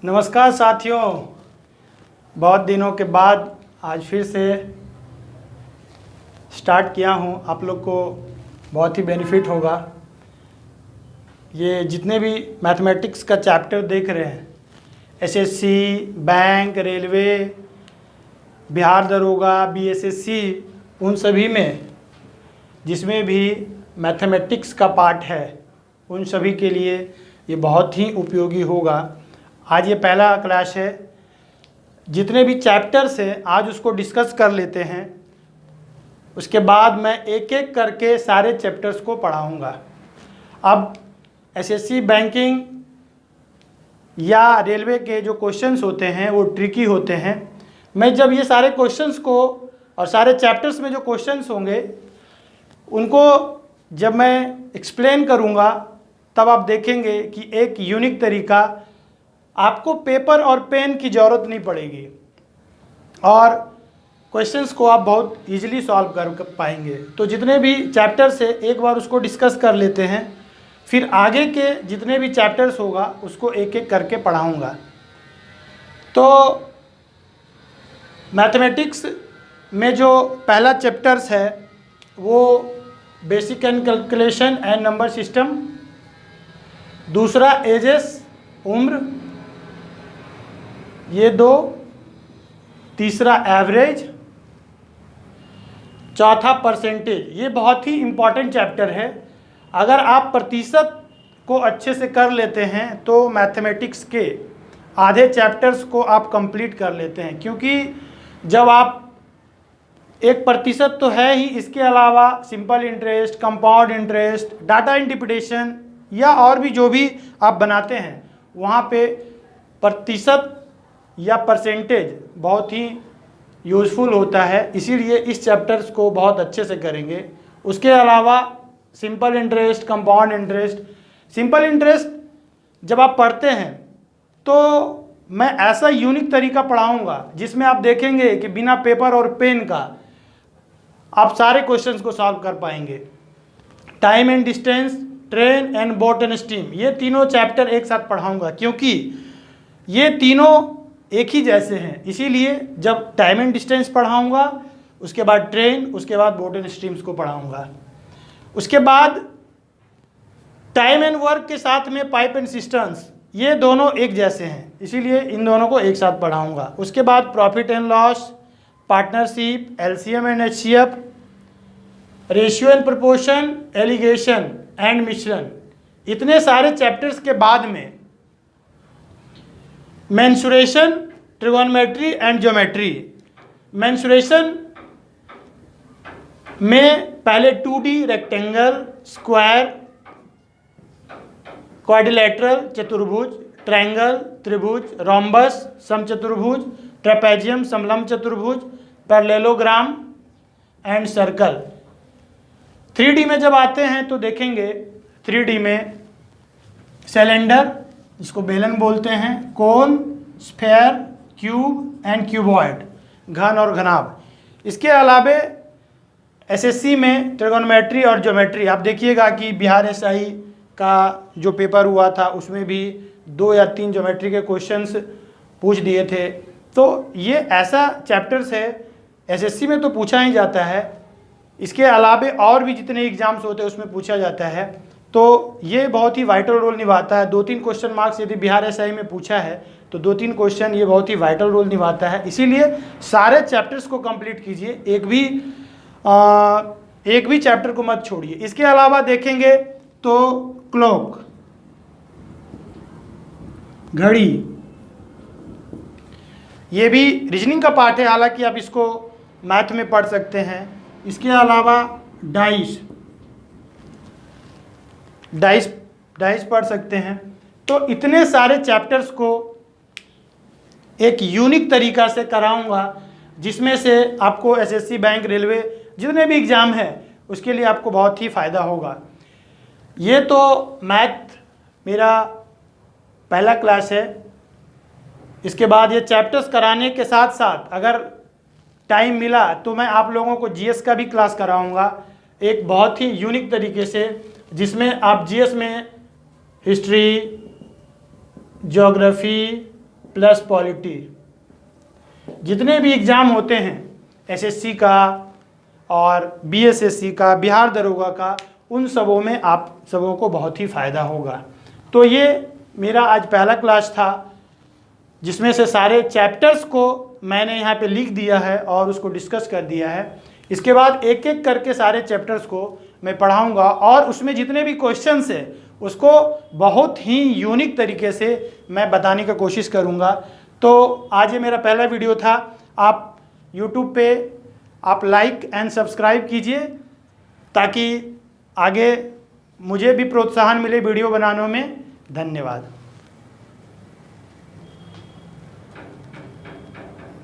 नमस्कार साथियों, बहुत दिनों के बाद आज फिर से स्टार्ट किया हूँ। आप लोग को बहुत ही बेनिफिट होगा। ये जितने भी मैथमेटिक्स का चैप्टर देख रहे हैं, एसएससी, बैंक, रेलवे, बिहार दरोगा, बीएसएससी, उन सभी में जिसमें भी मैथमेटिक्स का पार्ट है उन सभी के लिए ये बहुत ही उपयोगी होगा। आज ये पहला क्लास है। जितने भी चैप्टर्स हैं आज उसको डिस्कस कर लेते हैं, उसके बाद मैं एक एक करके सारे चैप्टर्स को पढ़ाऊँगा। अब एसएससी, बैंकिंग या रेलवे के जो क्वेश्चंस होते हैं वो ट्रिकी होते हैं। मैं जब ये सारे क्वेश्चंस को और सारे चैप्टर्स में जो क्वेश्चंस होंगे उनको जब मैं एक्सप्लेन करूँगा तब आप देखेंगे कि एक यूनिक तरीका, आपको पेपर और पेन की ज़रूरत नहीं पड़ेगी और क्वेश्चंस को आप बहुत इजीली सॉल्व कर पाएंगे। तो जितने भी चैप्टर्स है एक बार उसको डिस्कस कर लेते हैं, फिर आगे के जितने भी चैप्टर्स होगा उसको एक एक करके पढ़ाऊँगा। तो मैथमेटिक्स में जो पहला चैप्टर्स है वो basic and calculation and number system, दूसरा एजेस, उम्र, ये दो, तीसरा एवरेज, चौथा परसेंटेज। ये बहुत ही इम्पॉर्टेंट चैप्टर है। अगर आप प्रतिशत को अच्छे से कर लेते हैं तो मैथमेटिक्स के आधे चैप्टर्स को आप कंप्लीट कर लेते हैं, क्योंकि जब आप 1% तो है ही, इसके अलावा simple interest, compound interest, data interpretation या और भी जो भी आप बनाते हैं वहाँ पे प्रतिशत या परसेंटेज बहुत ही यूज़फुल होता है। इसीलिए इस चैप्टर्स को बहुत अच्छे से करेंगे। उसके अलावा simple interest, compound interest, simple interest जब आप पढ़ते हैं तो मैं ऐसा यूनिक तरीका पढ़ाऊँगा जिसमें आप देखेंगे कि बिना पेपर और पेन का आप सारे क्वेश्चंस को सॉल्व कर पाएंगे। Time and distance, train and boat and steam, ये तीनों चैप्टर एक साथ पढ़ाऊँगा क्योंकि ये तीनों एक ही जैसे हैं। इसीलिए जब टाइम एंड डिस्टेंस पढ़ाऊँगा, उसके बाद ट्रेन, उसके बाद बोट एंड स्ट्रीम्स को पढ़ाऊँगा। उसके बाद टाइम एंड वर्क के साथ में पाइप एंड सिस्टम्स, ये दोनों एक जैसे हैं, इसीलिए इन दोनों को एक साथ पढ़ाऊँगा। उसके बाद profit and loss, partnership, LCM and HCF, ratio and proportion, alligation and मिश्रण। इतने सारे चैप्टर्स के बाद में mensuration, trigonometry and geometry. Mensuration में पहले 2D रेक्टेंगल, स्क्वायर, क्वाड्रिलेटरल चतुर्भुज, ट्रायंगल त्रिभुज, रोम्बस समचतुर्भुज, ट्रेपेजियम समलंब चतुर्भुज, पैरेललोग्राम एंड सर्कल। 3D में जब आते हैं तो देखेंगे 3D में सिलेंडर, जिसको बेलन बोलते हैं, कोन, स्फेयर, क्यूब एंड क्यूबॉइड, घन और घनाभ। इसके अलावे एसएससी में ट्रिगोनोमेट्री और ज्योमेट्री, आप देखिएगा कि बिहार एसआई का जो पेपर हुआ था उसमें भी 2 या 3 ज्योमेट्री के क्वेश्चंस पूछ दिए थे। तो ये ऐसा चैप्टर्स है, एसएससी में तो पूछा ही जाता है, इसके अलावे और भी जितने एग्जाम्स होते हैं उसमें पूछा जाता है। तो ये बहुत ही वाइटल रोल निभाता है। 2-3 क्वेश्चन मार्क्स यदि बिहार एसआई में पूछा है तो 2-3 क्वेश्चन ये बहुत ही वाइटल रोल निभाता है। इसीलिए सारे चैप्टर्स को कंप्लीट कीजिए, एक भी चैप्टर को मत छोड़िए। इसके अलावा देखेंगे तो क्लॉक, घड़ी, ये भी रीजनिंग का पार्ट है, हालांकि आप इसको मैथ में पढ़ सकते हैं। इसके अलावा डाइस पढ़ सकते हैं। तो इतने सारे चैप्टर्स को एक यूनिक तरीका से कराऊंगा जिसमें से आपको एसएससी, बैंक, रेलवे जितने भी एग्ज़ाम है उसके लिए आपको बहुत ही फ़ायदा होगा। ये तो मैथ मेरा पहला क्लास है। इसके बाद ये चैप्टर्स कराने के साथ साथ अगर टाइम मिला तो मैं आप लोगों को जीएस का भी क्लास कराऊंगा, एक बहुत ही यूनिक तरीके से, जिसमें आप जीएस में हिस्ट्री, ज्योग्राफी, प्लस पॉलिटी। जितने भी एग्ज़ाम होते हैं एसएससी का और बीएसएससी का, बिहार दरोगा का, उन सबों में आप सबों को बहुत ही फ़ायदा होगा। तो ये मेरा आज पहला क्लास था जिसमें से सारे चैप्टर्स को मैंने यहाँ पे लिख दिया है और उसको डिस्कस कर दिया है। इसके बाद एक एक करके सारे चैप्टर्स को मैं पढ़ाऊँगा और उसमें जितने भी क्वेश्चंस है उसको बहुत ही यूनिक तरीके से मैं बताने का कोशिश करूँगा। तो आज ये मेरा पहला वीडियो था। आप यूट्यूब पे आप लाइक एंड सब्सक्राइब कीजिए ताकि आगे मुझे भी प्रोत्साहन मिले वीडियो बनाने में। धन्यवाद।